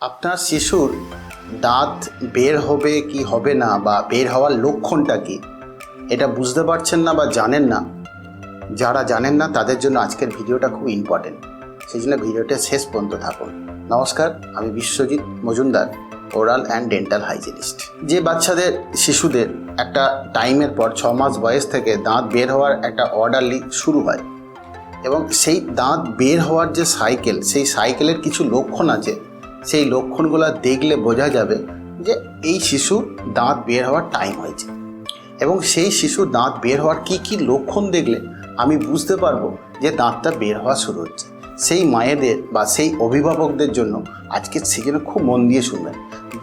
আপনার শিশুর দাঁত বের হবে কি হবে না বা বের হওয়ার লক্ষণটা কি এটা বুঝতে পারছেন না বা জানেন না, যারা জানেন না তাদের জন্য আজকের ভিডিওটা খুব ইম্পর্টেন্ট। সেই জন্য ভিডিওটা শেষ পর্যন্ত থাকুন। নমস্কার, আমি Biswajit Majumdar, oral and dental hygienist. যে বাচ্চাদের শিশুদের একটা টাইমের পর 6 মাস বয়স থেকে দাঁত বের হওয়ার একটা অর্ডারলি শুরু হয় এবং সেই দাঁত বের হওয়ার যে সাইকেল, সেই সাইকেলের কিছু লক্ষণ আছে। সেই লক্ষণগুলো দেখলে বোঝা যাবে যে এই শিশুর দাঁত বের হওয়ার টাইম হয়েছে। এবং সেই শিশুর দাঁত বের হওয়ার কী লক্ষণ দেখলে আমি বুঝতে পারবো যে দাঁতটা বের হওয়া শুরু হচ্ছে। সেই মায়েদের বা সেই অভিভাবকদের জন্য আজকের সেখানে খুব মন দিয়ে শুনবেন।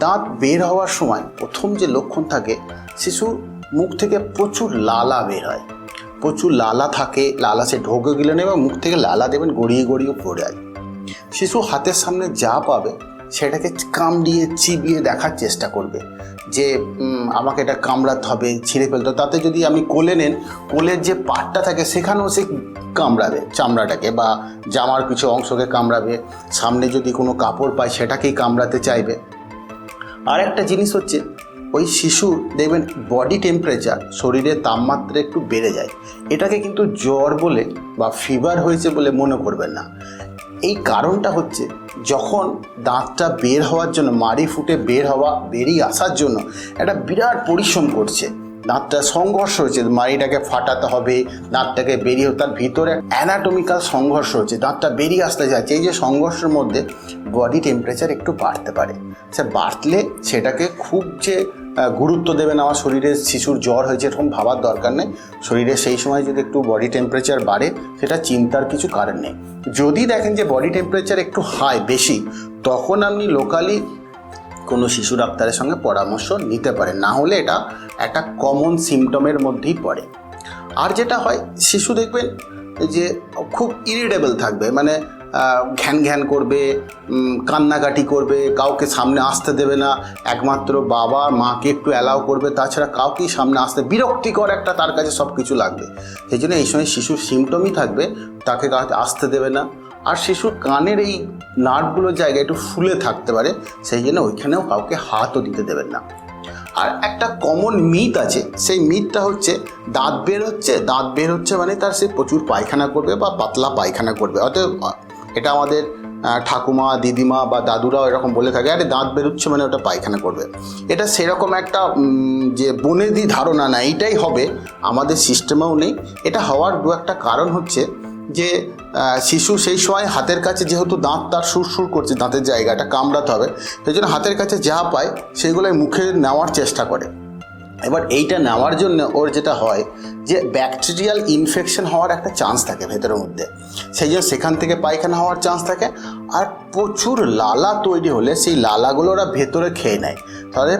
দাঁত বের হওয়ার সময় প্রথম যে লক্ষণ থাকে, শিশুর মুখ থেকে প্রচুর লালা বের হয়। প্রচুর লালা থাকে, লালা সে ঢোকে গেলেন এবং মুখ থেকে লালা দেবেন গড়িয়ে গড়িয়ে পড়ে যায়। শিশু হাতের সামনে যা পাবে সেটাকে কামড়িয়ে চিবিয়ে দেখার চেষ্টা করবে যে আমাকে এটা কামড়াতে হবে, ছিঁড়ে ফেলতে হবে। তাতে যদি আমি কোলে নেন, কোলের যে পাটটা থাকে সেখানেও সে কামড়াবে চামড়াটাকে বা জামার কিছু অংশকে কামড়াবে। সামনে যদি কোনো কাপড় পায় সেটাকেই কামড়াতে চাইবে। আর একটা জিনিস হচ্ছে, ওই শিশুর দেখবেন বডি টেম্পারেচার, শরীরের তাপমাত্রা একটু বেড়ে যায়। এটাকে কিন্তু জ্বর বলে বা ফিভার হয়েছে বলে মনে করবেন না। এই কারণটা হচ্ছে, যখন দাঁতটা বের হওয়ার জন্য মাড়ি ফুটে বেরিয়ে আসার জন্য একটা বিরাট পরিশ্রম করছে, দাঁতটা সংঘর্ষ হচ্ছে, মাড়িটাকে ফাটাতে হবে, দাঁতটাকে বেরিয়ে, তার ভিতরে অ্যানাটমিক্যাল সংঘর্ষ হচ্ছে, দাঁতটা বেরিয়ে আসতে যাচ্ছে। এই যে সংঘর্ষের মধ্যে বডি টেম্পারেচার একটু বাড়তে পারে। সে বাড়লে সেটাকে খুব যে গুরুত্ব দেবেন, আমার শরীরে শিশুর জ্বর হয়েছে এরকম ভাবার দরকার নেই। শরীরে সেই সময় যদি একটু বডি টেম্পারেচার বাড়ে, সেটা চিন্তার কিছু কারণ নেই। যদি দেখেন যে বডি টেম্পারেচার একটু হাই, বেশি, তখন আপনি লোকালি কোনো শিশু ডাক্তারের সঙ্গে পরামর্শ নিতে পারেন। না হলে এটা একটা কমন সিমটমের মধ্যেই পড়ে। আর যেটা হয়, শিশু দেখবেন যে খুব ইরিটেবল থাকবে, মানে ঘ্যান ঘ্যান করবে, কান্নাকাটি করবে, কাউকে সামনে আসতে দেবে না, একমাত্র বাবা মাকে একটু অ্যালাউ করবে, তাছাড়া কাউকেই সামনে আসতে, বিরক্তিকর একটা তার কাছে সব কিছু লাগবে। সেই জন্য এই সময় শিশুর সিমটমই থাকবে, তাকে আসতে দেবে না। আর শিশুর কানের এই নার্ভগুলোর জায়গায় একটু ফুলে থাকতে পারে, সেই জন্য ওইখানেও কাউকে হাতও দিতে দেবেন না। আর একটা কমন মিথ আছে, সেই মিথটা হচ্ছে দাঁত বের হচ্ছে মানে তার সে প্রচুর পায়খানা করবে বা পাতলা পায়খানা করবে। অতএব এটা আমাদের ঠাকুমা, দিদিমা বা দাদুরাও এরকম বলে থাকে, আরে দাঁত বেরোচ্ছে মানে ওটা পায়খানা করবে। এটা সেরকম একটা যে বনেদি ধারণা না, এইটাই হবে, আমাদের সিস্টেমেও নেই। এটা হওয়ার দু একটা কারণ হচ্ছে যে শিশু সেই সময় হাতের কাছে যেহেতু দাঁত তার সুরসুর করছে, দাঁতের জায়গাটা কামড়াতে হবে, সেই জন্য হাতের কাছে যা পায় সেগুলোই মুখে নেওয়ার চেষ্টা করে। এবার এইটা নেওয়ার জন্য ওর যেটা হয় যে ব্যাকটেরিয়াল ইনফেকশন হওয়ার একটা চান্স থাকে ভেতরের মধ্যে, সেই জন্য সেখান থেকে পায়খানা হওয়ার চান্স থাকে। আর প্রচুর লালা তৈরি হলে সেই লালাগুলো ওরা ভেতরে খেয়ে নেয়, তাহলে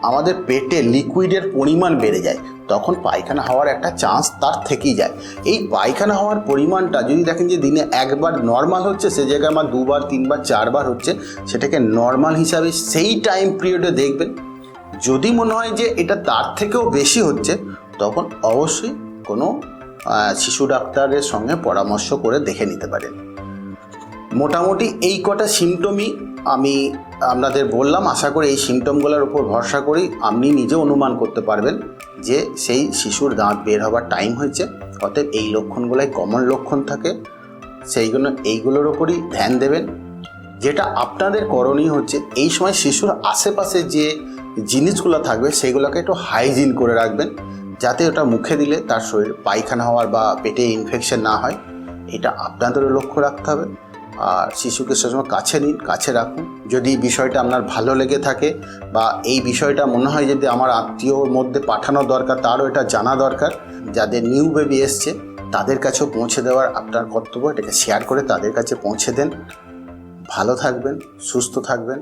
আমাদের পেটে লিকুইডের পরিমাণ বেড়ে যায়, তখন পায়খানা হওয়ার একটা চান্স তার থেকেই যায়। এই পায়খানা হওয়ার পরিমাণটা যদি দেখেন যে দিনে একবার নর্মাল হচ্ছে, সে জায়গায় আমার 2 বার 3 বার 4 বার হচ্ছে, সেটাকে নর্মাল হিসাবে সেই টাইম পিরিয়ডে দেখবেন। যদি মনে হয় যে এটা তার থেকেও বেশি হচ্ছে, তখন অবশ্যই কোনো শিশু ডাক্তারের সঙ্গে পরামর্শ করে দেখে নিতে পারেন। মোটামুটি এই কটা সিমটমই আমি আপনাদের বললাম। আশা করি এই সিমটমগুলোর উপর ভরসা করি আপনি নিজে অনুমান করতে পারবেন যে সেই শিশুর দাঁত বের হবার টাইম হয়েছে। অতএব এই লক্ষণগুলোই কমন লক্ষণ থাকে, সেইগুলো এইগুলোর ওপরই ধ্যান দেবেন। যেটা আপনাদের করণীয় হচ্ছে, এই সময় শিশুর আশেপাশে যে জিনিসগুলো থাকবে সেগুলোকে একটু হাইজিন করে রাখবেন, যাতে ওটা মুখে দিলে তার শরীর পায়খানা হওয়ার বা পেটে ইনফেকশন না হয়। এটা আপনাদেরও লক্ষ্য রাখতে হবে। আর শিশুকে সবসময় কাছে নিন, কাছে রাখুন। যদি বিষয়টা আপনার ভালো লেগে থাকে বা এই বিষয়টা মনে হয় যদি আমার আত্মীয়র মধ্যে পাঠানো দরকার, তারও এটা জানা দরকার, যাদের নিউ বেবি এসছে তাদের কাছেও পৌঁছে দেওয়ার আপনার কর্তব্য। এটাকে শেয়ার করে তাদের কাছে পৌঁছে দেন। ভালো থাকবেন, সুস্থ থাকবেন।